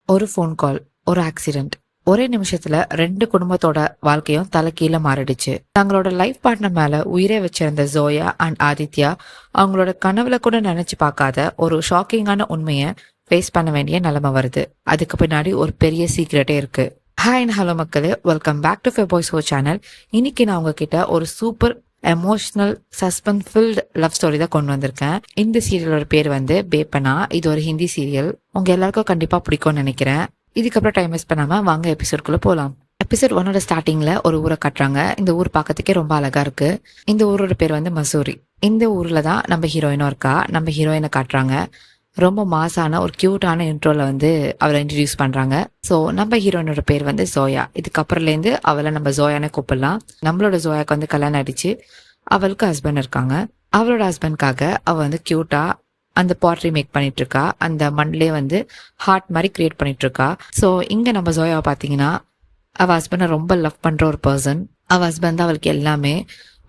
ஒரு phone call, ஒரு accident, ஒரே நிமிஷத்துல 2 குடும்பத்தோட வாழ்க்கையும் தலைகீழ மாறிடுச்சு. தங்களோட லைஃப் பார்ட்னர் மேல உயிரே வச்சிருந்த ஜோயா அண்ட் ஆதித்யா அவங்களோட கனவுல கூட நினைச்சு பார்க்காத ஒரு ஷாக்கிங்கான உண்மைய ஃபேஸ் பண்ண வேண்டிய நிலைமை வருது. அதுக்கு பின்னாடி ஒரு பெரிய சீக்ரெட்டே இருக்கு. ஹாய் அண்ட் ஹலோ மக்களே, வெல்கம் பேக் டு ஃபெபாய்ஸ் ஹோ சேனல். இன்னைக்கு நான் உங்ககிட்ட ஒரு super emotional suspense filled love story தான் கொண்டு வந்திருக்கேன். இந்த சீரியலோட பேர் வந்து பேப்பனா. இது ஒரு ஹிந்தி சீரியல். உங்க எல்லாருக்கும் கண்டிப்பா பிடிக்கும்னு நினைக்கிறேன். இதுக்கப்புறம் டைம் வேஸ்ட் பண்ணாம வாங்க எபிசோட்குள்ள போலாம். எபிசோட் 1ஓட ஸ்டார்டிங்ல ஒரு ஊரை காட்டுறாங்க. இந்த ஊர் பார்க்கறதுக்கே ரொம்ப அழகா இருக்கு. இந்த ஊரோட பேர் வந்து மசூரி. இந்த ஊர்ல தான் நம்ம ஹீரோயினும் இருக்கா. நம்ம ஹீரோயினை காட்டுறாங்க. ரொம்ப மாசான ஒரு கியூட்டான இன்ட்ரோல வந்து அவளை இன்ட்ரடியூஸ் பண்றாங்க. ஸோ நம்ம ஹீரோயினோட பேர் வந்து ஜோயா. இதுக்கப்புறம்லேருந்து அவளை நம்ம ஜோயானே கூப்பிடலாம். நம்மளோட ஜோயாக்கு வந்து கல்யாணம் ஆயிடுச்சு. அவளுக்கு ஹஸ்பண்ட் இருக்காங்க. அவளோட ஹஸ்பண்ட்காக அவ வந்து கியூட்டா அந்த பாட்ரி மேக் பண்ணிட்டு இருக்கா. அந்த மண்ணிலே வந்து ஹார்ட் மாதிரி கிரியேட் பண்ணிட்டு இருக்கா. ஸோ இங்க நம்ம ஜோயாவை பார்த்தீங்கன்னா அவ ஹஸ்பண்டை ரொம்ப லவ் பண்ற ஒரு பர்சன். அவ ஹஸ்பண்ட் தான் அவளுக்கு எல்லாமே.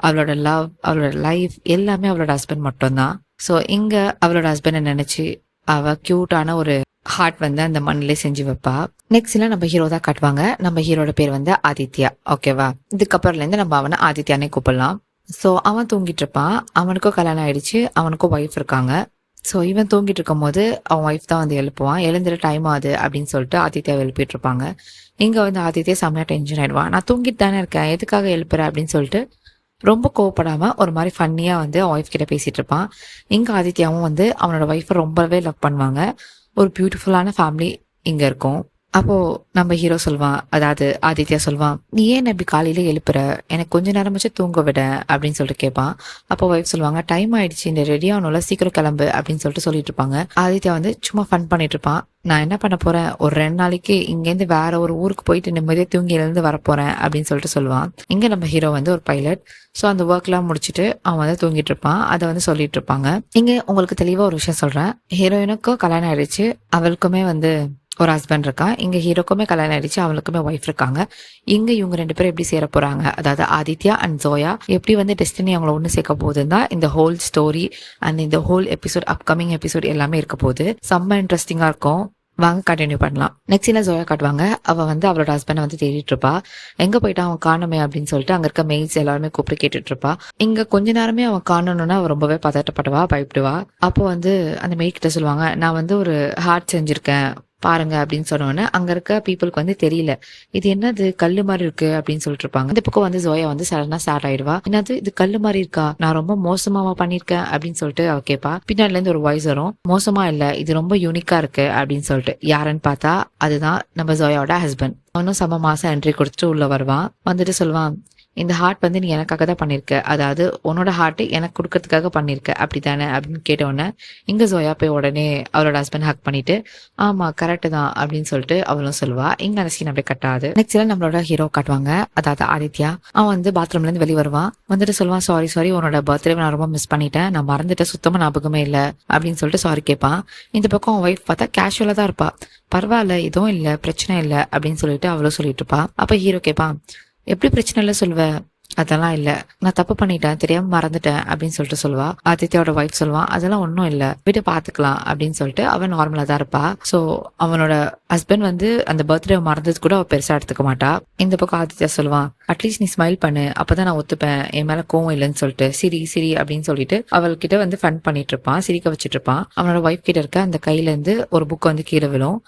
அவளோட லவ், அவளோட லைஃப் எல்லாமே அவளோட ஹஸ்பண்ட் மட்டும்தான். ஸோ இங்க அவளோட ஹஸ்பண்டை நினைச்சு அவ கியூட்டான ஒரு ஹார்ட் வந்து அந்த மண்ணிலே செஞ்சு வைப்பா. நெக்ஸ்ட்ல நம்ம ஹீரோ தான் காட்டுவாங்க. நம்ம ஹீரோட பேர் வந்து ஆதித்யா. ஓகேவா? இதுக்கப்புறம்ல இருந்து நம்ம அவனை ஆதித்யானே கூப்பிடலாம். ஸோ அவன் தூங்கிட்டு இருப்பான். அவனுக்கும் கல்யாணம் ஆயிடுச்சு. அவனுக்கும் ஒய்ஃப் இருக்காங்க. ஸோ இவன் தூங்கிட்டு இருக்கும் போது அவன் ஒய்ஃப் தான் வந்து எழுப்புவான். எழுந்துற டைம் ஆகுது அப்படின்னு சொல்லிட்டு ஆதித்யா எழுப்பிட்டு இருப்பாங்க. இங்க வந்து ஆதித்யா செம்மையா டென்ஷன் ஆயிடுவான். நான் தூங்கிட்டு தானே இருக்கேன், எதுக்காக எழுப்புற அப்படின்னு சொல்லிட்டு ரொம்ப கோவப்படாம ஒரு மாதிரி ஃபன்னியா வந்து அவன் ஒய்ஃப் கிட்ட பேசிட்டு இருப்பான். இங்க ஆதித்யாவும் வந்து அவனோட ஒய்ஃபை ரொம்பவே லவ் பண்ணுவாங்க. ஒரு பியூட்டிஃபுல்லான ஃபேமிலி இங்க இருக்கும். அப்போ நம்ம ஹீரோ சொல்வான், அதாவது ஆதித்யா சொல்வான், நீ ஏன் இப்படி காலையில எழுப்புற, எனக்கு கொஞ்ச நேரம் வச்சு தூங்க விட அப்படின்னு சொல்லிட்டு கேட்பான். அப்போ ஒய்ஃப் சொல்லுவாங்க, டைம் ஆயிடுச்சு, இந்த ரெடி ஆகணும்ல, சீக்கிரம் கிளம்பு அப்படின்னு சொல்லிட்டு இருப்பாங்க. ஆதித்யா வந்து சும்மா ஃபன் பண்ணிட்டு இருப்பான். நான் என்ன பண்ண போறேன், ஒரு 2 நாளைக்கு இங்கேருந்து வேற ஒரு ஊருக்கு போயிட்டு நிம்மதியா தூங்கி எழுந்து வரப்போறேன் அப்படின்னு சொல்லிட்டு சொல்லுவான். இங்க நம்ம ஹீரோ வந்து ஒரு பைலட். ஸோ அந்த ஒர்க்லாம் முடிச்சுட்டு அவன் வந்து தூங்கிட்டு இருப்பான். அதை வந்து சொல்லிட்டு இருப்பாங்க. இங்க உங்களுக்கு தெளிவா ஒரு விஷயம் சொல்றேன். ஹீரோயினுக்கும் கல்யாணம் ஆயிடுச்சு. அவளுக்குமே வந்து ஒரு ஹஸ்பண்ட் இருக்கான். இங்க ஹீரோக்குமே கல்யாணம் ஆயிடுச்சு. அவளுக்குமே ஒய்ஃப் இருக்காங்க. இங்க இவங்க 2 பேரும் எப்படி சேர போறாங்க, அதாவது ஆதித்யா அண்ட் ஜோயா எப்படி வந்து டெஸ்டினி அவங்கள ஒண்ணு சேர்க்க போகுதுன்னு தான் இந்த ஹோல் ஸ்டோரி அண்ட் இந்த ஹோல் எபிசோட், அப்கமிங் எபிசோட் எல்லாமே இருக்க போகுது. செம்ம இன்ட்ரெஸ்டிங்கா இருக்கும். வாங்க கண்டினியூ பண்ணலாம். நெக்ஸ்ட் என்ன ஜோயா காட்டுவாங்க. அவ வந்து அவளோட ஹஸ்பண்டை வந்து தேடிட்டு இருப்பா. எங்க போயிட்டா அவன் காணுமே அப்படின்னு சொல்லிட்டு அங்க இருக்க மெய்ட்ஸ் எல்லாருமே கூப்பிட்டு கேட்டுட்டு இருப்பா. இங்க கொஞ்ச நேரமே அவன் காணணும்னா அவ ரொம்பவே பதட்டப்படுவா, பயப்படுவா. அப்போ வந்து அந்த மெய்ட் கிட்ட சொல்லுவாங்க, நான் வந்து ஒரு ஹார்ட் செஞ்சிருக்கேன் பாருங்க அப்படின்னு சொன்னோன்னே அங்க இருக்க பீப்புளுக்கு வந்து தெரியல, இது என்னது கல்லு மாதிரி இருக்கு அப்படின்னு சொல்லிட்டு இருப்பாங்க. இந்த பக்கம் வந்து ஜோயா வந்து சடனா ஸ்டார்ட் ஆயிடுவா. என்னது இது கல்லு மாதிரி இருக்கா, நான் ரொம்ப மோசமாவா பண்ணிருக்கேன் அப்படின்னு சொல்லிட்டு அவ கேட்பா. பின்னாடில இருந்து ஒரு வாய்ஸ் வரும், மோசமா இல்ல, இது ரொம்ப யூனிக்கா இருக்கு அப்படின்னு சொல்லிட்டு. யாருன்னு பார்த்தா அதுதான் நம்ம ஜோயாவோட ஹஸ்பண்ட். அவனும் செம மாசம் என்ட்ரி கொடுத்துட்டு உள்ள வருவான். வந்துட்டு சொல்லுவான், இந்த ஹார்ட் வந்து நீ எனக்காக தான் பண்ணிருக்க, அதாவது உன்னோட ஹார்ட் எனக்கு கொடுக்கறதுக்காக பண்ணிருக்க அப்படித்தானே அப்படின்னு கேட்டவுடனே இங்க ஜோயா போய் உடனே அவளோட ஹஸ்பண்ட் ஹக் பண்ணிட்டு, ஆமா கரெக்ட் தான் அப்படின்னு சொல்லிட்டு அவளும் சொல்லுவா. இங்க அந்த சீன் அப்படியே கட்டாது. நெக்ஸ்ட்ல நம்மளோட ஹீரோ காட்டுவாங்க, அதாவது ஆதித்யா. அவன் வந்து பாத்ரூம்ல இருந்து வெளியே வருவான். வந்துட்டு சொல்லுவான், சாரி உன்னோட பர்த்டே நான் ரொம்ப மிஸ் பண்ணிட்டேன், நான் மறந்துட்டேன், சுத்தமா ஞாபகமே இல்லை அப்படின்னு சொல்லிட்டு சாரி கேட்பான். இந்த பக்கம் அவன் ஒய்ஃப் பார்த்தா கேஷுவலா தான் இருப்பா. பரவாயில்ல, எதுவும் இல்லை, பிரச்சனை இல்லை அப்படின்னு சொல்லிட்டு அவளும் சொல்லிட்டு இருப்பா. அப்ப ஹீரோ கேட்பான், எப்படி பிரச்சனை இல்லை சொல்லுவ, அதெல்லாம் இல்ல, நான் தப்பு பண்ணிட்டேன், தெரியாம மறந்துட்டேன் அப்படின்னு சொல்லிட்டு சொல்லுவா. ஆதித்யாவோட ஒய்ஃப் சொல்லுவான், அதெல்லாம் ஒன்றும் இல்லை, விட்டு பாத்துக்கலாம் அப்படின்னு சொல்லிட்டு அவன் நார்மலா தான் இருப்பா. சோ அவனோட ஹஸ்பண்ட் வந்து அந்த பர்த்டே மறந்தது கூட அவ பெருசா எடுத்துக்க மாட்டா. இந்த பக்கம் ஆதித்யா சொல்லுவான், அட்லீஸ்ட் நீ ஸ்மைல் பண்ணு, அப்பதான் நான் ஒத்துப்பேன், என் மேல கோவம் இல்லைன்னு சொல்லிட்டு சிரி அப்படின்னு சொல்லிட்டு அவள்கிட்ட வந்து ஃபன் பண்ணிட்டு இருப்பான், சிரிக்க வச்சுட்டு இருப்பான். அவனோட ஒய்ஃப் கிட்ட இருக்க அந்த கையில இருந்து ஒரு புக் வந்து கீழே விழும்.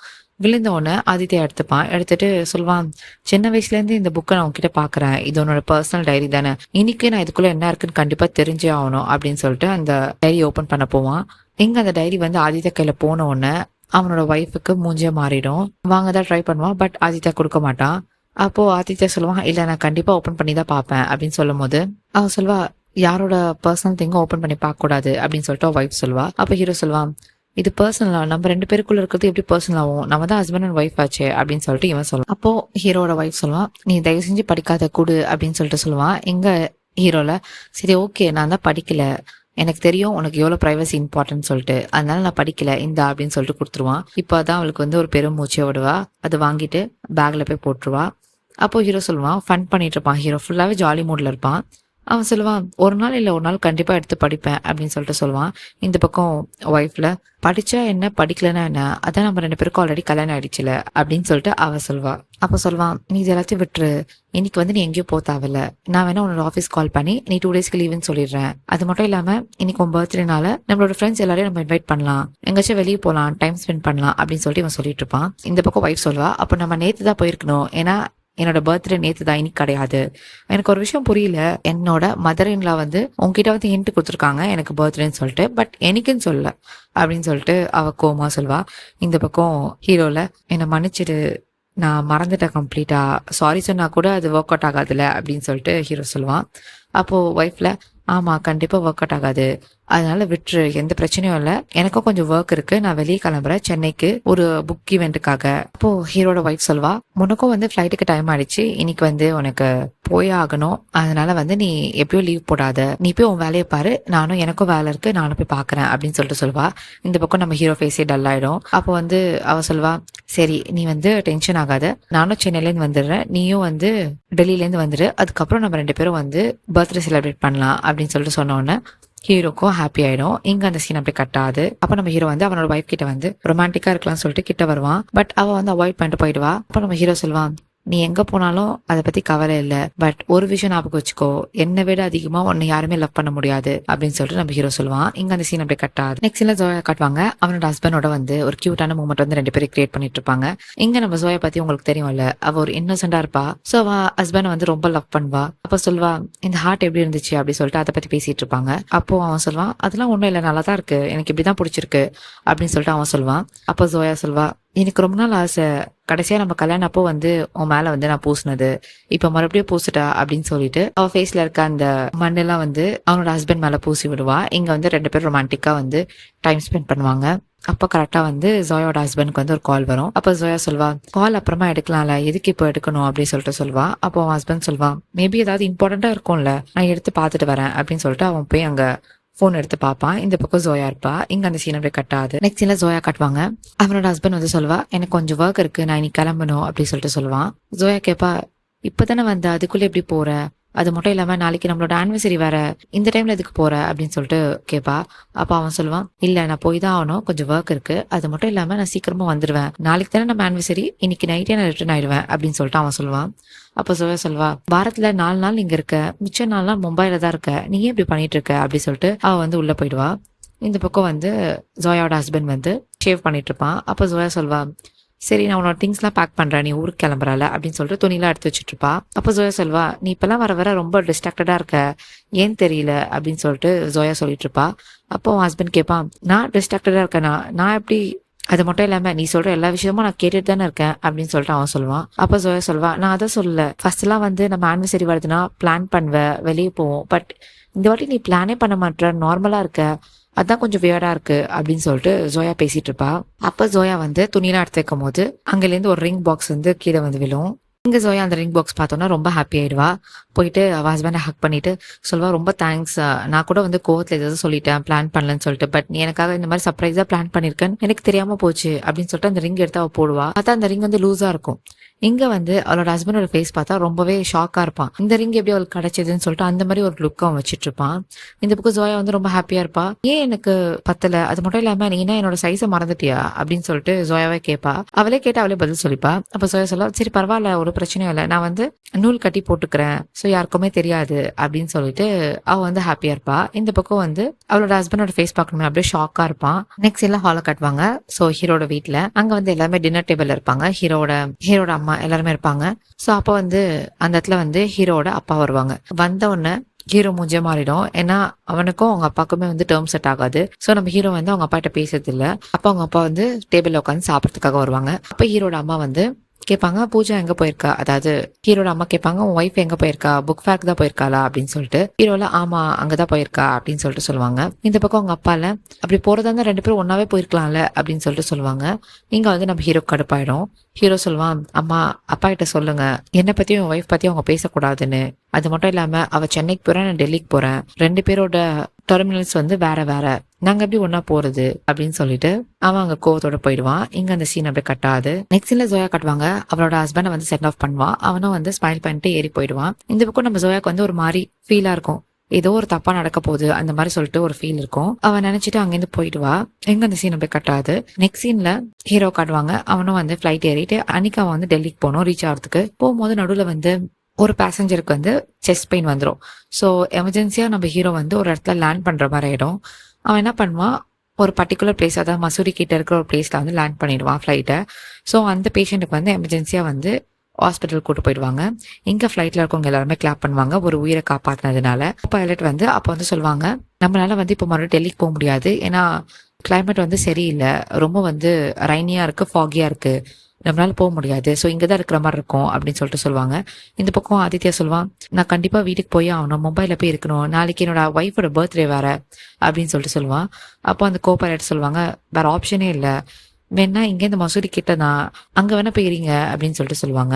விழுந்த உடனே ஆதித்யா எடுத்துப்பான். எடுத்துட்டு சொல்லுவான், சின்ன வயசுல இருந்து இந்த புக்கை நான் உங்ககிட்ட பாக்குறேன், இது உன்னோட பர்சனல் டைரி தானே, இன்னைக்கு நான் இதுக்குள்ள என்ன இருக்குன்னு கண்டிப்பா தெரிஞ்சே ஆகணும் அப்படின்னு சொல்லிட்டு அந்த டைரி ஓபன் பண்ண போவான். எங்க அந்த டைரி வந்து ஆதித்யா கையில போன உடனே அவனோட ஒய்ஃபுக்கு மூஞ்சே மாறிடும். வாங்க தான் ட்ரை பண்ணுவான், பட் ஆதித்யா கொடுக்க மாட்டான். அப்போ ஆதித்யா சொல்லுவான், இல்ல நான் கண்டிப்பா ஓபன் பண்ணி தான் பாப்பேன் அப்படின்னு சொல்லும் போது அவன் சொல்லுவா, யாரோட பர்சனல் திங்கும் ஓபன் பண்ணி பார்க்க கூடாது அப்படின்னு சொல்லிட்டு ஒய்ஃப் சொல்லுவா. அப்ப ஹீரோ சொல்லுவான், இது பர்சனலா, நம்ம 2 பேருக்குள்ள இருக்கிறது எப்படி பர்சனல் ஆகும், நம்ம தான் ஹஸ்பண்ட் அண்ட் ஒய்ஃப் ஆச்சு அப்படின்னு சொல்லிட்டு இவன் சொல்லுவான். அப்போ ஹீரோட ஒய்ஃப் சொல்லுவான், நீ தயவு செஞ்சு படிக்காத கூடு அப்படின்னு சொல்லிட்டு சொல்லுவான். எங்க ஹீரோல, சரி ஓகே நான் தான் படிக்கல, எனக்கு தெரியும் உனக்கு எவ்வளவு பிரைவசி இம்பார்ட்டன்ட் சொல்லிட்டு, அதனால நான் படிக்கல இந்த அப்படின்னு சொல்லிட்டு கொடுத்துருவான். இப்போ அதான் அவளுக்கு வந்து ஒரு பெரும் மூச்சை விடுவா. அது வாங்கிட்டு பேக்ல போய் போட்டுருவா. அப்போ ஹீரோ சொல்லுவான், ஃபன் பண்ணிட்டு இருப்பான். ஹீரோ ஃபுல்லாவே ஜாலி மூட்ல இருப்பான். அவன் சொல்லுவான், ஒரு நாள் இல்ல ஒரு நாள் கண்டிப்பா எடுத்து படிப்பேன் அப்படின்னு சொல்லிட்டு சொல்லுவான். இந்த பக்கம் ஒய்ஃப்ல, படிச்சா என்ன படிக்கலன்னா என்ன, அதான் நம்ம 2 பேருக்கும் ஆல்ரெடி கல்யாணம் ஆயிடுச்சுல அப்படின்னு சொல்லிட்டு அவ சொல்வா. அப்ப சொல்லுவான், நீ இது எல்லாத்தையும் விட்டுரு, இன்னைக்கு வந்து நீ எங்கேயும் போ தேவையில்ல, நான் வேணா உன்னோட ஆஃபீஸ் கால் பண்ணி நீ 2 டேஸ்க்கு லீவுன்னு சொல்லிடுறேன். அது மட்டும் இல்லாம இன்னைக்கு உன் பர்த்டேனால நம்மளோட ஃப்ரெண்ட்ஸ் எல்லாரையும் நம்ம இன்வைட் பண்ணலாம், எங்கேயாச்சும் வெளியே போகலாம், டைம் ஸ்பெண்ட் பண்ணலாம் அப்படின்னு சொல்லிட்டு இவன் சொல்லிட்டு இருப்பான். இந்த பக்கம் ஒய்ஃப் சொல்வா, அப்ப நம்ம நேத்து தான் போயிருக்கணும், ஏன்னா என்னோட பர்த்டே நேத்து தான், இன்னைக்கு கிடையாது. எனக்கு ஒரு விஷயம் புரியல, என்னோட மதர் இன்லா வந்து உங்ககிட்ட வந்து ஹிண்ட் கொடுத்துருக்காங்க எனக்கு பர்த்டேன்னு சொல்லிட்டு, பட் எனக்குன்னு சொல்லல அப்படின்னு சொல்லிட்டு அவ கோமா சொல்வா. இந்த பக்கம் ஹீரோல, என்னை மன்னிச்சிடு, நான் மறந்துட்டேன் கம்ப்ளீட்டா, சாரி சொன்னா கூட அது ஒர்க் அவுட் ஆகாதுல்ல அப்படின்னு சொல்லிட்டு ஹீரோ சொல்லுவான். அப்போ ஒய்ஃப்ல, ஆமா கண்டிப்பா ஒர்க் அவுட் ஆகாது, அதனால விட்டுரு, எந்த பிரச்சனையும் இல்லை, எனக்கும் கொஞ்சம் ஒர்க் இருக்கு, நான் வெளியே கிளம்புறேன் சென்னைக்கு ஒரு புக் ஈவெண்ட்டுக்காக. அப்போ ஹீரோட ஒய்ஃப் சொல்வா, உனக்கும் வந்து ஃபிளைட்டுக்கு டைம் ஆயிடுச்சு, இன்னைக்கு வந்து உனக்கு போயே ஆகணும், அதனால வந்து நீ எப்பயோ லீவ் போடாத, நீ போய் உன் வேலையை பாரு, நானும் எனக்கும் வேலை இருக்கு, நானும் போய் பாக்குறேன் அப்படின்னு சொல்லிட்டு சொல்வா. இந்த பக்கம் நம்ம ஹீரோ ஃபேஸே டல் ஆயிடும். அப்போ வந்து அவ சொல்வா, சரி நீ வந்து டென்ஷன் ஆகாத, நானும் சென்னையிலேருந்து வந்துடுறேன், நீயும் வந்து டெல்லியிலேருந்து வந்துடு, அதுக்கப்புறம் நம்ம 2 பேரும் வந்து பர்த்டே செலிப்ரேட் பண்ணலாம் அப்படின்னு சொல்லிட்டு சொன்ன உடனே ஹீரோக்கும் ஹாப்பி ஆயிடும். இங்க அந்த சீன் அப்படி கட்டாது. அப்ப நம்ம ஹீரோ வந்து அவனோட வைஃப் கிட்ட வந்து ரொமான்டிக்கா இருக்கலாம்னு சொல்லிட்டு கிட்ட வருவான். பட் அவ வந்து அவாய்ட் பண்ணிட்டு போயிடுவா. அப்ப நம்ம ஹீரோ சொல்லுவான், நீ எங்க போனாலும் அதை பத்தி கவலை இல்லை, பட் ஒரு விஷயம் ஞாபகம் வச்சுக்கோ, என்னை விட அதிகமா உன்னை யாருமே லவ் பண்ண முடியாது அப்படின்னு சொல்லிட்டு நம்ம ஹீரோ சொல்லுவான். இங்க அந்த சீன் அப்படி கட்டாது. நெக்ஸ்ட் சீன்ல ஜோயா காட்டுவாங்க. அவனோட ஹஸ்பண்டோட வந்து ஒரு கியூட்டான மூமெண்ட் வந்து 2 பேரும் கிரியேட் பண்ணிட்டு இருப்பாங்க. இங்க நம்ம ஜோயா பத்தி உங்களுக்கு தெரியும்ல, அவ ஒரு இன்னோசென்டா இருப்பா. சோ அவ ஹஸ்பண்ட் வந்து ரொம்ப லவ் பண்ணுவா. அப்ப சொல்வா, இந்த ஹார்ட் எப்படி இருந்துச்சு அப்படி சொல்லிட்டு அதை பத்தி பேசிட்டு இருப்பாங்க. அப்போ அவன் சொல்வான், அதெல்லாம் ஒண்ணும் இல்லை, நல்லா தான் இருக்கு, எனக்கு இப்படிதான் பிடிச்சிருக்கு அப்படின்னு சொல்லிட்டு அவன் சொல்வான். அப்போ ஜோயா சொல்வா, எனக்கு ரொம்ப நாள் ஆசை, கடைசியா நம்ம கல்யாணம் அப்போ வந்து உன் மேல வந்து நான் பூசினது இப்ப மறுபடியும் பூசிட்டா அப்படின்னு சொல்லிட்டு அவ ஃபேஸ்ல இருக்க அந்த மண்ணெல்லாம் வந்து அவனோட ஹஸ்பண்ட் மேல பூசி விடுவா. இங்க வந்து 2 பேரும் ரொமான்டிக்கா வந்து டைம் ஸ்பெண்ட் பண்ணுவாங்க. அப்ப கரெக்டா வந்து ஜோயோட ஹஸ்பண்ட்க்கு வந்து ஒரு கால் வரும். அப்ப ஜோயா சொல்வா, கால் அப்புறமா எடுக்கலாம்ல, எதுக்கு இப்போ எடுக்கணும் அப்படின்னு சொல்லிட்டு சொல்வா. அப்போ அவன் ஹஸ்பண்ட் சொல்வா, மேபி ஏதாவது இம்பார்ட்டண்டா இருக்கும்ல, நான் எடுத்து பார்த்துட்டு வரேன் அப்படின்னு சொல்லிட்டு அவன் போய் அங்க போன் எடுத்து பார்ப்பான். இந்த பக்கம் ஜோயா இருப்பா. இங்க அந்த சீன் அப்படியே கட்டாது. நெக்ஸ்ட் சீன்ல ஜோயா காட்டுவாங்க. அவனோட ஹஸ்பண்ட் வந்து சொல்வா, எனக்கு கொஞ்சம் ஒர்க் இருக்கு, நான் இன்னைக்கு கிளம்பணும் அப்படின்னு சொல்லிட்டு சொல்லுவான். ஜோயா கேப்பா, இப்பதானே வந்த, அதுக்குள்ள எப்படி போற, அது மட்டும் இல்லாம நாளைக்கு நம்மளோட ஆனிவர்சரி வேற, இந்த டைம்ல எதுக்கு போற அப்படின்னு சொல்லிட்டு கேப்பா. அப்ப அவன் சொல்லுவான், இல்ல நான் போய் தான் ஆகணும், கொஞ்சம் ஒர்க் இருக்கு, அது மட்டும் இல்லாம நான் சீக்கிரமா வந்துடுவேன், நாளைக்கு தானே நம்ம ஆனிவர்சரி, இன்னைக்கு நைட்டே நான் ரிட்டர்ன் ஆயிடுவேன் அப்படின்னு சொல்லிட்டு அவன் சொல்லுவான். அப்ப ஜோயா சொல்வா, வாரத்துல 4 நாள் இங்க இருக்க, மிச்ச 4 நாள் மும்பைல தான் இருக்க, நீ ஏன் இப்படி பண்ணிட்டு இருக்க அப்படி சொல்லிட்டு அவ வந்து உள்ள போயிடுவா. இந்த பக்கம் வந்து ஜோயாவோட ஹஸ்பண்ட் வந்து ஷேவ் பண்ணிட்டு இருப்பான். அப்ப ஜோயா சொல்வா, சரி நான் உன்னோட திங்ஸ் எல்லாம் பேக் பண்றேன், நீ ஊருக்கு கிளம்புறால அப்படின்னு சொல்லிட்டு துணியெல்லாம் எடுத்து வச்சுட்டு இருப்பா. அப்ப ஜோயா சொல்வா, நீ இப்பெல்லாம் வர வர ரொம்ப டிஸ்ட்ராக்டடா இருக்க, ஏன் தெரியல அப்படின்னு சொல்லிட்டு ஜோயா சொல்லிட்டு இருப்பா. அப்போ ஹஸ்பண்ட் கேட்பான், நான் டிஸ்ட்ராக்டடா இருக்கேனா, நான் எப்படி, அது மட்டும் இல்லாம நீ சொல்ற எல்லா விஷயமும் நான் கேட்டுட்டு தானே இருக்கேன் அப்படின்னு சொல்லிட்டு அவன் சொல்லுவான். அப்ப ஜோயா சொல்வா, நான் அதை சொல்லல, ஃபர்ஸ்ட் எல்லாம் வந்து நம்ம ஆனிவர்சரி வருதுன்னா பிளான் பண்ணுவேன், வெளியே போவோம், பட் இந்த வாட்டி நீ பிளானே பண்ண மாட்டேற, நார்மலா இருக்க, அதான் கொஞ்சம் வியர்டா இருக்கு அப்படின்னு சொல்லிட்டு ஜோயா பேசிட்டு இருப்பா. அப்ப ஜோயா வந்து துணியெல்லாம் எடுத்து வைக்கும் போது அங்கிலேருந்து ஒரு ரிங் பாக்ஸ் வந்து கீழே வந்து விழும். இங்க ஜோயா அந்த ரிங் பாக்ஸ் பார்த்தோன்னா ரொம்ப ஹாப்பி ஆயிடுவா. போயிட்டு அவ ஹஸ்பண்டை ஹக் பண்ணிட்டு சொல்வா, ரொம்ப தேங்க்ஸ், நான் கூட வந்து கோவத்துல ஏதாவது சொல்லிட்டேன் பிளான் பண்ணலன்னு சொல்லிட்டு, பட் நீ எனக்காக இந்த மாதிரி சர்ப்ரைஸா பிளான் பண்ணிருக்கேன்னு எனக்கு தெரியாம போச்சு அப்படின்னு சொல்லிட்டு அந்த ரிங் எடுத்து அவ போடுவா. பார்த்தா அந்த ரிங் வந்து லூஸா இருக்கும். இங்க வந்து அவளோட ஹஸ்பண்டோட ஃபேஸ் பார்த்தா ரொம்பவே ஷாக்கா இருப்பான். இந்த ரிங் எப்படி அவளுக்கு கிடைச்சதுன்னு சொல்லிட்டு அந்த மாதிரி ஒரு லுக் அவன் வச்சிட்டு இருப்பான். இந்த பக்கம் ஜோயா வந்து ரொம்ப ஹாப்பியா இருப்பா. ஏன் எனக்கு பத்தல, அது மட்டும் இல்லாம நீ என்ன என்னோட சைஸை மறந்துட்டியா அப்படின்னு சொல்லிட்டு ஜோயாவே கேட்பா. அவளே கேட்டு அவளே பதில் சொல்லிப்பா. அப்ப ஜோயா சொல்ல, சரி பரவாயில்ல, ஒரு பிரச்சனையும் இல்லை, நான் வந்து நூல் கட்டி போட்டுக்கிறேன், சோ யாருக்குமே தெரியாது அப்படின்னு சொல்லிட்டு அவ வந்து ஹாப்பியா இருப்பா. இந்த பக்கம் வந்து அவளோட ஹஸ்பண்டோட ஃபேஸ் பார்க்கணுமே அப்படியே ஷாக்கா இருப்பான். நெக்ஸ்ட் எல்லாம் ஹால கட்டுவாங்க. சோ ஹீரோட வீட்டுல அங்க வந்து எல்லாமே டின்னர் டேபிள் இருப்பாங்க. ஹீரோட அம்மா எல்லாருமே இருப்பாங்க. சோ அப்ப வந்து அந்த இடத்துல வந்து ஹீரோட அப்பா வருவாங்க. வந்த உடனே ஹீரோ மூஞ்சே மாறிடும். ஏன்னா அவனுக்கும் அவங்க அப்பாக்குமே வந்து டேர்ம் செட் ஆகாது. சோ நம்ம ஹீரோ வந்து அவங்க அப்பா கிட்ட பேசுறது இல்ல. அப்ப அவங்க அப்பா வந்து டேபிள்ல உட்காந்து சாப்பிடறதுக்காக வருவாங்க. அப்ப ஹீரோட அம்மா வந்து கேட்பாங்க, பூஜா எங்க போயிருக்கா, அதாவது ஹீரோட அம்மா கேட்பாங்க, உன் ஒய்ஃப் எங்க போயிருக்கா, புக் ஃபேர்க்கு தான் போயிருக்காளா அப்படின்னு சொல்லிட்டு. ஹீரோல ஆமா அங்கதான் போயிருக்கா அப்படின்னு சொல்லிட்டு சொல்லுவாங்க. இந்த பக்கம் அவங்க அப்பால, அப்படி போறதா இருந்தா 2 பேரும் ஒன்னாவே போயிருக்கலாம்ல அப்படின்னு சொல்லிட்டு சொல்லுவாங்க. இங்க வந்து நம்ம ஹீரோ கடுப்பாயிடும். ஹீரோ சொல்லுவான், அம்மா அப்பா கிட்ட சொல்லுங்க, என்னை பத்தியும் என் ஒய்ஃப் பத்தியும் அவங்க பேசக்கூடாதுன்னு, அது மட்டும் இல்லாம அவ சென்னைக்கு போறேன், நான் டெல்லிக்கு போறேன், 2 பேரோட டெர்மினல்ஸ் வந்து வேற வேற, நாங்க எப்படி ஒன்னா போறது அப்படின்னு சொல்லிட்டு அவன் அங்க கோவத்தோட போயிடுவான். இங்க அந்த சீன் அப்படியே கட்டாது. நெக்ஸ்ட் சீன்ல ஜோயா காட்டுவாங்க. அவளோட ஹஸ்பண்டை வந்து சென்ட் ஆஃப் பண்ணுவான். அவனும் வந்து ஸ்மைல் பண்ணிட்டு ஏறி போயிடுவான். இந்த பக்கம் நம்ம ஜோயாக்கு வந்து ஒரு மாதிரி ஃபீலா இருக்கும். ஏதோ ஒரு தப்பா நடக்க போகுது அந்த மாதிரி சொல்லிட்டு ஒரு ஃபீல் இருக்கும். அவன் நினைச்சிட்டு அங்கிருந்து போயிடுவா. எங்க அந்த சீன் அப்படியே கட்டாது. நெக்ஸ்ட் சீன்ல ஹீரோ காட்டுவாங்க. அவனும் வந்து ஃபிளைட் ஏறிட்டு அன்னைக்கு அவன் வந்து டெல்லிக்கு போகணும். ரீச் ஆகிறதுக்கு போகும்போது நடுவில் வந்து ஒரு பேசஞ்சருக்கு வந்து செஸ்ட் பெயின் வந்துடும். ஸோ எமர்ஜென்சியாக நம்ம ஹீரோ வந்து ஒரு இடத்துல லேண்ட் பண்ணுற மாதிரி ஆகிடும். அவன் என்ன பண்ணுவான், ஒரு பர்டிகுலர் பிளேஸ், அதாவது மசூரி கிட்ட இருக்கிற ஒரு பிளேஸில் வந்து லேண்ட் பண்ணிடுவான் ஃப்ளைட்டை. ஸோ அந்த பேஷண்ட்டுக்கு வந்து எமர்ஜென்சியாக வந்து ஹாஸ்பிட்டல் கூட்டு போயிடுவாங்க. இங்கே ஃப்ளைட்டில் இருக்கவங்க எல்லாருமே கிளாப் பண்ணுவாங்க ஒரு உயிரை காப்பாற்றினதுனால. பைலட் வந்து அப்போ வந்து சொல்லுவாங்க, நம்மளால வந்து இப்போ மறுபடியும் டெல்லிக்கு போக முடியாது, ஏன்னா கிளைமேட் வந்து சரியில்லை, ரொம்ப வந்து ரைனியாக இருக்குது, ஃபாகியாக இருக்குது, நம்மளால போக முடியாது, ஸோ இங்கே தான் இருக்கிற மாதிரி இருக்கும் அப்படின்னு சொல்லிட்டு சொல்லுவாங்க. இந்த பக்கம் ஆதித்யா சொல்லுவான், நான் கண்டிப்பாக வீட்டுக்கு போய் ஆகணும், மும்பையில் போய் இருக்கணும், நாளைக்கு என்னோட ஒய்ஃபோட பர்த்டே வேற அப்படின்னு சொல்லிட்டு சொல்லுவான். அப்போ அந்த கோபைலட் சொல்லுவாங்க, வேற ஆப்ஷனே இல்லை, வேணா இங்கேருந்து மசூரி கிட்ட தான், அங்கே வேணா போயிருங்க அப்படின்னு சொல்லிட்டு சொல்லுவாங்க.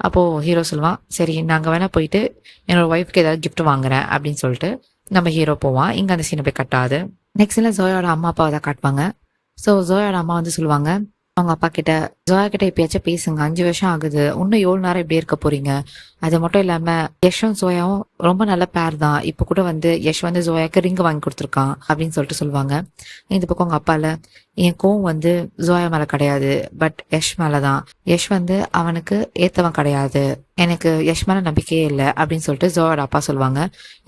அப்போ ஹீரோ சொல்லுவான், சரி நாங்கள் வேணா போயிட்டு என்னோட ஒய்ஃப்க்கு ஏதாவது கிஃப்ட் வாங்குறேன் அப்படின்னு சொல்லிட்டு நம்ம ஹீரோ போவான். இங்கே அந்த சீனை போய் கட்டாது. நெக்ஸ்ட்ல ஜோயோட அம்மா அப்பாவை தான் காட்டுவாங்க. ஸோ ஜோயோட அம்மா வந்து சொல்லுவாங்க அவங்க அப்பா கிட்ட, ஜோயா கிட்ட எப்பயாச்சும் பேசுங்க, 5 வருஷம் ஆகுது, இன்னும் 7 நேரம் இப்படி இருக்க போறீங்க. அது மட்டும் இல்லாம யஷும் ஜோயாவும் ரொம்ப நல்ல பேர் தான், இப்ப கூட வந்து யஷ் வந்து ஜோயாக்கு ரிங் வாங்கி கொடுத்துருக்கான் அப்படின்னு சொல்லிட்டு சொல்லுவாங்க. இந்த பக்கம் உங்க அப்பால, என் கோவம் வந்து ஜோயா மேல கிடையாது, பட் யஷ் மேலதான், யஷ் வந்து அவனுக்கு ஏத்தவன் கிடையாது, எனக்கு யஷ் மேல நம்பிக்கையே இல்லை அப்படின்னு சொல்லிட்டு ஜோயோட அப்பா சொல்லுவாங்க.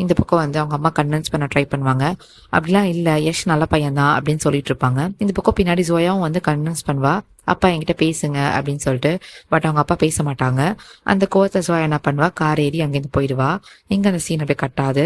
இந்த பக்கம் வந்து அவங்க அம்மா கன்வின்ஸ் பண்ண ட்ரை பண்ணுவாங்க. அப்படிலாம் இல்லை, யஷ் நல்ல பையன் தான் அப்படின்னு சொல்லிட்டு இருப்பாங்க. இந்த பக்கம் பின்னாடி ஜோயாவும் வந்து கன்வின்ஸ் பண்ணுவா, அப்பா என்கிட்ட பேசுங்க அப்படின்னு சொல்லிட்டு. பட் அவங்க அப்பா பேச மாட்டாங்க. அந்த கோவத்தை ஜோயா என்ன பண்ணுவா, கார் ஏறி அங்கேருந்து போயிடுவா. இங்க அந்த சீன் அப்படியே கட்டாது.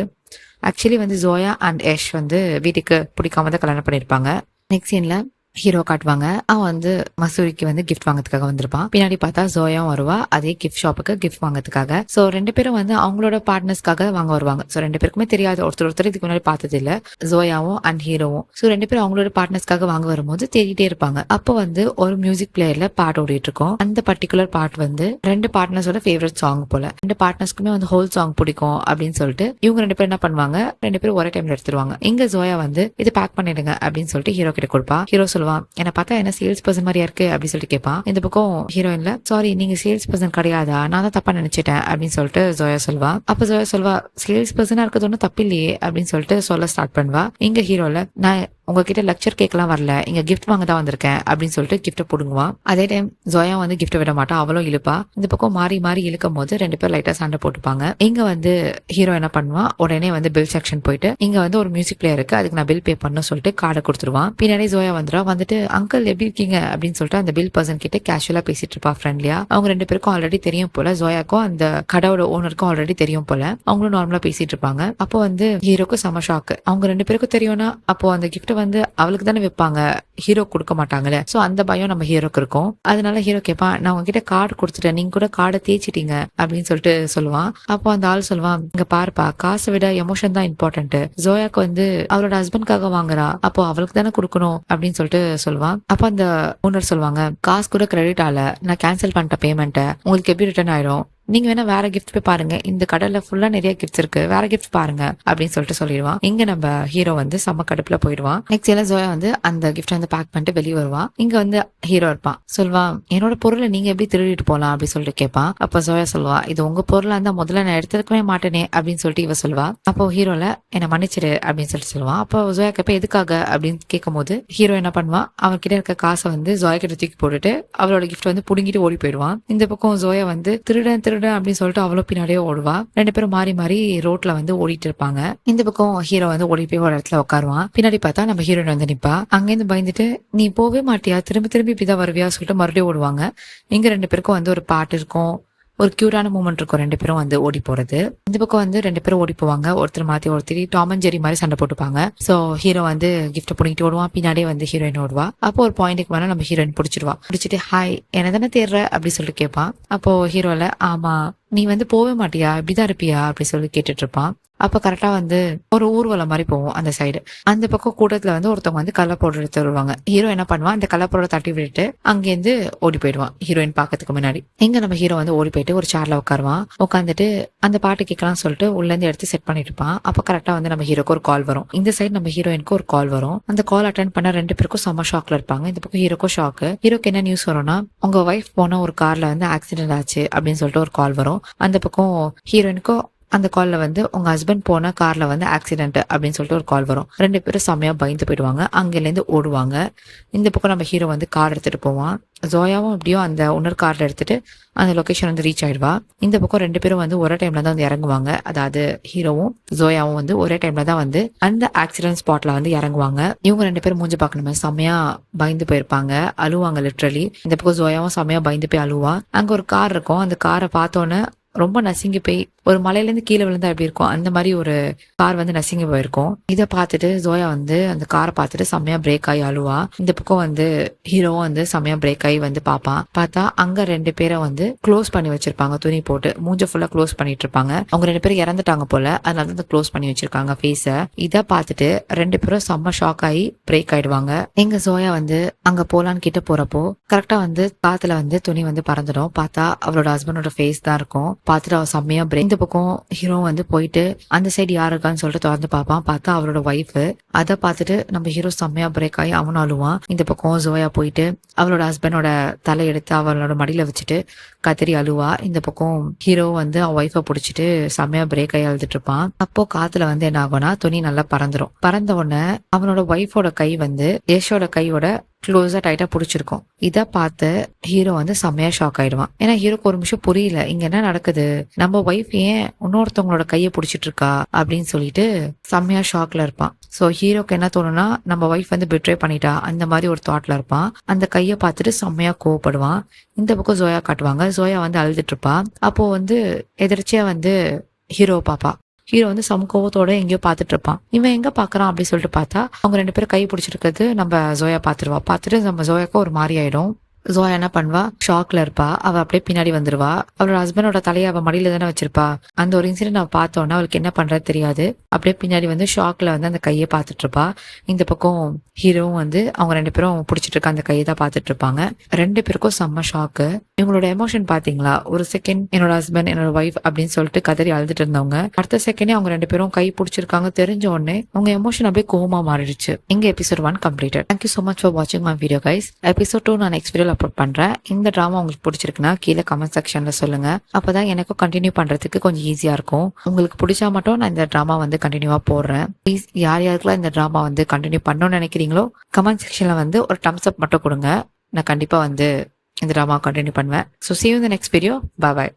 ஆக்சுவலி வந்து ஜோயா அண்ட் யஷ் வந்து வீட்டுக்கு பிடிக்காம தான் கல்யாணம் பண்ணியிருப்பாங்க. நெக்ஸ்ட் சீன்ல ஹீரோ காட்டுவாங்க, அவன் வந்து மசூரிக்கு வந்து கிஃப்ட் வாங்கறதுக்காக வந்திருப்பான். பின்னாடி பார்த்தா ஜோயாவும் வருவா அதே கிஃப்ட் ஷாப்புக்கு கிஃப்ட் வாங்கறதுக்காக. ஸோ 2 பேரும் வந்து அவங்களோட பார்ட்னர்ஸ்க்காக வாங்க வருவாங்க. ஸோ 2 பேருக்குமே தெரியாது, ஒருத்தர் இதுக்கு முன்னாடி பார்த்தது இல்ல, ஜோயாவும் அண்ட் ஹீரோவும். ஸோ 2 பேரும் அவங்களோட பார்ட்னர்ஸ்க்காக வாங்க வரும்போது தேடிட்டே இருப்பாங்க. அப்போ வந்து ஒரு மியூசிக் பிளேயர்ல பாட்டு ஓடிட்டு இருக்கும். அந்த பர்டிகுலர் பாட்டு வந்து 2 பார்ட்னர்ஸோட ஃபேவரட் சாங் போல. 2 பார்ட்னர்ஸ்க்குமே வந்து ஹோல் சாங் பிடிக்கும் அப்படின்னு சொல்லிட்டு இவங்க 2 பேரும் என்ன பண்ணுவாங்க, 2 பேரும் ஒரே டைம்ல எடுத்துருவாங்க. இங்க ஜோயா வந்து இது பேக் பண்ணிடுங்க அப்படின்னு சொல்லிட்டு ஹீரோ கிட்ட கொடுப்பா. ஹீரோ சொல்லுவான், என்ன பார்த்தா என்ன சேல்ஸ் பர்சன் மாதிரியா இருக்கு அப்படின்னு சொல்லிட்டு கேட்பான். இந்த பக்கம் ஹீரோயின்ல, சாரி நீங்க சேல்ஸ் பர்சன் கிடையாதா, நான் தான் தப்பா நினைச்சிட்டேன் அப்படின்னு சொல்லிட்டு ஜோயா சொல்வா. அப்ப ஜோயா சொல்வா, சேல்ஸ் பர்சனா இருக்கிறது ஒன்றும் தப்பில்லையே அப்படின்னு சொல்லிட்டு சொல்ல ஸ்டார்ட் பண்ணுவா. இங்க ஹீரோல, நான் உங்ககிட்ட லெக்சர் கேட்கலாம் வரல, இங்க கிஃப்ட் வாங்க தான் வந்திருக்கேன் அப்படின்னு சொல்லிட்டு கிஃப்ட் போடுங்குவான். அதே டைம் ஜோயா வந்து கிஃப்ட் விட மாட்டான், அவளும் இழுப்பா. இந்த பக்கம் மாறி மாறி இழுக்கும் போது 2 பேரும் லைட்டா சண்டை போட்டுப்பாங்க. இங்க வந்து ஹீரோ என்ன பண்ணுவான், உடனே வந்து பில் செக்ஷன் போயிட்டு இங்க வந்து ஒரு மியூசிக் பிளேயர் இருக்கு, அதுக்கு நான் பில் பே பண்ணணும்னு சொல்லிட்டு கார்டை கொடுத்துருவான். பின்னாடி ஜோயா வந்துட்டு அங்கிள் எப்படி இருக்கீங்க அப்படின்னு சொல்லிட்டு அந்த பில் பர்சன் கிட்ட கேஷுவலா பேசிட்டு இருப்பா ஃப்ரெண்ட்லியா. அவங்க 2 பேருக்கும் ஆல்ரெடி தெரியும் போல, ஜோயாக்கும் அந்த கடையோட ஓனருக்கும் ஆல்ரெடி தெரியும் போல. அவங்களும் நார்மலா பேசிட்டு இருப்பாங்க. அப்போ வந்து ஹீரோக்கு செம ஷாக்கு, அவங்க 2 பேருக்கும் தெரியும்னா அப்போ அந்த கிஃப்ட் வந்து அவளுக்கு தானே வைப்பாங்க, ஹீரோ கொடுக்க மாட்டாங்கல்ல. சோ அந்த பயம் நம்ம ஹீரோக்கு இருக்கும். அதனால ஹீரோ கேட்பான், நான் உங்ககிட்ட கார்டு கொடுத்துட்டேன், நீங்க கூட கார்டை தேய்ச்சிட்டீங்க அப்படின்னு சொல்லிட்டு சொல்லுவான். அப்போ அந்த ஆள் சொல்லுவான், இங்க பாருப்பா, காசை விட எமோஷன் தான் இம்பார்ட்டன்ட், ஜோயாக்கு வந்து அவளோட ஹஸ்பண்ட்காக வாங்குறா, அப்போ அவளுக்கு தானே கொடுக்கணும் அப்படின்னு சொல்லிட்டு சொல்லுவான். அப்போ அந்த ஓனர் சொல்லுவாங்க, காசு கூட கிரெடிட் ஆகல, நான் கேன்சல் பண்ணிட்ட பேமெண்ட்டை, உங்களுக்கு எப்படி ரிட்டர்ன் ஆயிடும், நீங்க வேணா வேற கிஃப்ட் போய் பாருங்க, இந்த கடையில ஃபுல்லா நிறைய கிஃப்ட்ஸ் இருக்கு, வேற கிஃப்ட் பாருங்க அப்படின்னு சொல்லிட்டு சொல்லிடுவான். இங்க நம்ம ஹீரோ வந்து செம்ம கடுப்புல போயிடுவான். நெக்ஸ்ட் எல்லாம் ஜோயா வந்து அந்த கிஃப்ட் வந்து பேக் பண்ணிட்டு வெளியே வருவான். இங்க வந்து ஹீரோ இருப்பான். சொல்வான், என்னோட பொருளை நீங்க எப்படி திருடிட்டு போலாம் அப்படின்னு சொல்லிட்டு கேட்பான். அப்ப ஜோயா சொல்லுவா, இது உங்க பொருளா இருந்தா முதல்ல நான் எடுத்துக்கவே மாட்டேனே அப்படின்னு சொல்லிட்டு இவ சொல்லுவா. அப்போ ஹீரோல, என்ன மன்னிச்சிரு அப்படின்னு சொல்லிட்டு சொல்லுவான். அப்போ ஜோயா கேப்ப எதுக்காக அப்படின்னு கேட்கும் போது ஹீரோ என்ன பண்ணுவான், அவன்கிட்ட இருக்க காசை வந்து ஜோயா கிட்ட தூக்கி போட்டுட்டு அவளோட கிஃப்ட் வந்து புடுங்கிட்டு ஓடி போயிடுவான். இந்த பக்கம் ஜோயா வந்து திருடன் அப்படின்னு சொல்லிட்டு அவளும் பின்னாடியே ஓடுவா. 2 பேரும் மாறி மாறி ரோட்ல வந்து ஓடிட்டு இருப்பாங்க. இந்த பக்கம் ஹீரோ வந்து ஓடி போய் ஒரு இடத்துல உட்காருவான். பின்னாடி பார்த்தா நம்ம ஹீரோயின் வந்து நிப்பா. அங்கேருந்து பயந்துட்டு, நீ போவே மாட்டியா, திரும்பி இப்படிதான் வருவியா சொல்லிட்டு மறுபடியும் ஓடுவாங்க. இங்க 2 பேருக்கும் வந்து ஒரு பாட்டு இருக்கும், ஒரு கியூட்டான மூமெண்ட் இருக்கும், 2 பேரும் வந்து ஓடி போறது. இந்த பக்கம் வந்து 2 பேரும் ஓடி போவாங்க, ஒருத்தர் மாத்தி ஒருத்தர் டாம் அண்ட் ஜெரி மாதிரி சண்டை போட்டுப்பாங்க. சோ ஹீரோ வந்து கிஃப்ட் பிடிக்கிட்டு ஓடுவான், பின்னாடியே வந்து ஹீரோயின் ஓடுவா. அப்போ ஒரு பாயிண்ட்டுக்கு மேல நம்ம ஹீரோயின் பிடிச்சிட்டு ஹாய் என்ன தானே தேடுற அப்படின்னு சொல்லிட்டு கேட்பான். அப்போ ஹீரோல, ஆமா நீ வந்து போவே மாட்டியா, இப்படிதான் இருப்பியா அப்படி சொல்லி கேட்டுட்டு இருப்பான். அப்ப கரெக்டா வந்து ஒரு ஊர்வலம் மாதிரி போவோம் அந்த சைடு. அந்த பக்கம் கூட்டத்துல வந்து ஒருத்தவங்க வந்து கள்ள பவுடர் எடுத்து வருவாங்க. ஹீரோ என்ன பண்ணுவான், அந்த கள்ள பவுடரை தட்டி விட்டுட்டு அங்கேருந்து ஓடி போயிடுவான் ஹீரோயின் பாக்கிறதுக்கு முன்னாடி. எங்க நம்ம ஹீரோ வந்து ஓடி போயிட்டு ஒரு சேர்ல உட்காருவான். உட்காந்துட்டு அந்த பாட்டு கேட்கலாம்னு சொல்லிட்டு உள்ள இருந்து எடுத்து செட் பண்ணிட்டு இருப்பான். அப்ப கரெக்டா வந்து நம்ம ஹீரோக்கு ஒரு கால் வரும். இந்த சைடு நம்ம ஹீரோயினுக்கு ஒரு கால் வரும். அந்த கால் அட்டென்ட் பண்ண ரெண்டு பேருக்கும் செம்ம ஷாக்ல இருப்பாங்க. இந்த பக்கம் ஹீரோக்கும் ஷாக்கு. ஹீரோக்கு என்ன நியூஸ் வரும்னா, உங்க ஒய்ஃப் போன ஒரு கார்ல வந்து ஆக்சிடென்ட் ஆச்சு அப்படின்னு சொல்லிட்டு ஒரு கால் வரும். அந்த பக்கம் ஹீரோயினுக்கும் அந்த கால்ல வந்து உங்க ஹஸ்பண்ட் போன கார்ல வந்து ஆக்சிடென்ட் அப்படின்னு சொல்லிட்டு ஒரு கால் வரும். ரெண்டு பேரும் செம்மையா பயந்து போயிடுவாங்க. அங்கிருந்து ஓடுவாங்க. இந்த பக்கம் நம்ம ஹீரோ வந்து கார் எடுத்துட்டு போவான். ஜோயாவும் அப்படியும் அந்த இன்னொரு கார்ல எடுத்துட்டு அந்த லொகேஷன் வந்து ரீச் ஆயிடுவா. இந்த பக்கம் ரெண்டு பேரும் வந்து ஒரே டைம்ல தான் வந்து இறங்குவாங்க. அதாவது ஹீரோவும் ஜோயாவும் வந்து ஒரே டைம்ல தான் வந்து அந்த ஆக்சிடென்ட் ஸ்பாட்ல வந்து இறங்குவாங்க. இவங்க ரெண்டு பேரும் மூஞ்சி பார்க்கணுமே செம்மையா பயந்து போயிருப்பாங்க, அழுவாங்க லிட்ரலி. இந்த பக்கம் ஜோயாவும் செம்மையா பயந்து போய் அழுவா. அங்க ஒரு கார் இருக்கும். அந்த காரை பார்த்தோன்னே ரொம்ப நசுங்கி போய் ஒரு மலையில இருந்து கீழே விழுந்தா எப்படி இருக்கும் அந்த மாதிரி ஒரு கார் வந்து நசுங்கி போயிருக்கும். இதை பார்த்துட்டு ஜோயா வந்து அந்த காரை பார்த்துட்டு செம்மையா பிரேக் ஆகி அழுவா. இந்த பக்கம் வந்து ஹீரோவும் வந்து செம்மையா பிரேக் ஆகி வந்து பார்ப்பான். பார்த்தா அங்க ரெண்டு பேரை வந்து க்ளோஸ் பண்ணி வச்சிருப்பாங்க, துணி போட்டு மூஞ்ச ஃபுல்லா க்ளோஸ் பண்ணிட்டு இருப்பாங்க. அவங்க ரெண்டு பேரும் இறந்துட்டாங்க போல, அதனால வந்து க்ளோஸ் பண்ணி வச்சிருக்காங்க ஃபேஸ. இதை பார்த்துட்டு ரெண்டு பேரும் செம்ம ஷாக் ஆகி பிரேக் ஆயிடுவாங்க. எங்க ஜோயா வந்து அங்க போலான்னு கிட்ட போறப்போ கரெக்டா வந்து காத்துல வந்து துணி வந்து பறந்துடும். பார்த்தா அவளோட ஹஸ்பண்டோட ஃபேஸ் தான் இருக்கும். பார்த்துட்டு அவ செம்மையா பிரேக். இந்த பக்கம் ஹீரோ வந்து போயிட்டு அந்த சைடு யாரு இருக்கான்னு சொல்லிட்டு திறந்து பார்ப்பான். பார்த்தா அவரோட ஒய்ஃப். அதை பார்த்துட்டு நம்ம ஹீரோ செம்மையா பிரேக் ஆகி அவனும் அழுவான். இந்த பக்கம் ஜோயா போயிட்டு அவளோட ஹஸ்பண்டோட தலை எடுத்து அவளோட மடியில வச்சுட்டு கத்திரி அழுவா. இந்த பக்கம் ஹீரோ வந்து அவன் ஒய்ஃபை பிடிச்சிட்டு செம்மையா பிரேக் ஆகி அழுதுட்டு இருப்பான். அப்போ காத்துல வந்து என்ன ஆகும்னா துணி நல்லா பறந்துரும். பறந்த உடனே அவனோட ஒய்ஃபோட கை வந்து யஷோட கையோட க்ளோஸா டைட்டா பிடிச்சிருக்கும். இதை பார்த்து ஹீரோ வந்து செம்மையா ஷாக் ஆயிடுவான். ஏன்னா ஹீரோக்கு ஒரு நிமிஷம் புரியல, இங்க என்ன நடக்குது, நம்ம ஒய்ஃப் ஏன் இன்னொருத்தவங்களோட கையை பிடிச்சிட்டு இருக்கா அப்படின்னு சொல்லிட்டு செம்மையா ஷாக்ல இருப்பான். சோ ஹீரோக்கு என்ன தோணும்னா, நம்ம ஒய்ஃப் வந்து பிட்ரே பண்ணிட்டா அந்த மாதிரி ஒரு தாட்ல இருப்பான். அந்த கையை பார்த்துட்டு செம்மையா கோவப்படுவான். இந்த பக்கம் ஜோயா காட்டுவாங்க. ஜோயா வந்து அழுதுட்டு இருப்பா. அப்போ வந்து எதிர்ச்சியா வந்து ஹீரோ பாப்பா. ஹீரோ வந்து சமூகத்தோட எங்கேயோ பாத்துட்டு இருப்பான். இவன் எங்க பாக்குறான் அப்படின்னு சொல்லிட்டு பார்த்தா அவங்க ரெண்டு பேரும் கை பிடிச்சிருக்கிறது நம்ம ஜோயா பாத்துருவா. பார்த்துட்டு நம்ம ஜோயாக்கு ஒரு மாதிரி ஆயிடும். ஜோயா என்ன பண்ணுவா, ஷாக்ல இருப்பா. அவ அப்படியே பின்னாடி வந்துருவா. அவளோட ஹஸ்பண்டோட தலையை அவ மடியில தானே வச்சிருப்பா. அந்த ஒரு இன்சிடென்ட் அவ பார்த்தோன்னா அவளுக்கு என்ன பண்றது தெரியாது. அப்படியே பின்னாடி வந்து ஷாக்ல வந்து அந்த கையை பார்த்துட்டு இருப்பா. இந்த பக்கம் ஹீரோவும் வந்து அவங்க ரெண்டு பேரும் பிடிச்சிட்டு இருக்க அந்த கையை தான் பார்த்துட்டு இருப்பாங்க. ரெண்டு பேருக்கும் செம்ம ஷாக்கு. இவங்களோட எமோஷன் பாத்தீங்களா, ஒரு செகண்ட் என்னோட ஹஸ்பண்ட் என்னோட ஒய்ஃப் அப்படின்னு சொல்லிட்டு கதறி அழுதுட்டு இருந்தவங்க அடுத்த செகண்டே அவங்க ரெண்டு பேரும் கை பிடிச்சிருக்காங்க தெரிஞ்ச உடனே அவங்க எமோஷன் அப்படியே கோவமா மாறிடுச்சு. இங்க episode 1 completed. Thank you so much for watching my video guys. Episode 2 நான் நெக்ஸ்ட் வீடியோல அப்லோட் பண்றேன். இந்த டிராமா உங்களுக்கு பிடிச்சிருக்குன்னா கீழே கமெண்ட் செக்ஷன்ல சொல்லுங்க. அப்பதான் எனக்கும் கண்டினியூ பண்றதுக்கு கொஞ்சம் ஈஸியா இருக்கும். உங்களுக்கு பிடிச்சா மட்டும் நான் இந்த டிராமா வந்து கண்டினியூவா போடுறேன். ப்ளீஸ் யார் யாருக்கெல்லாம் இந்த டிராமா வந்து கண்டினியூ பண்ணணும்னு நினைக்கிறீங்களோ கமெண்ட் செக்ஷன்ல வந்து ஒரு தம்ஸ் அப் மட்டும் கொடுங்க. நான் கண்டிப்பா வந்து இந்த டிராமா கண்டினியூ பண்ணுவேன். So see you in the next video. Bye bye.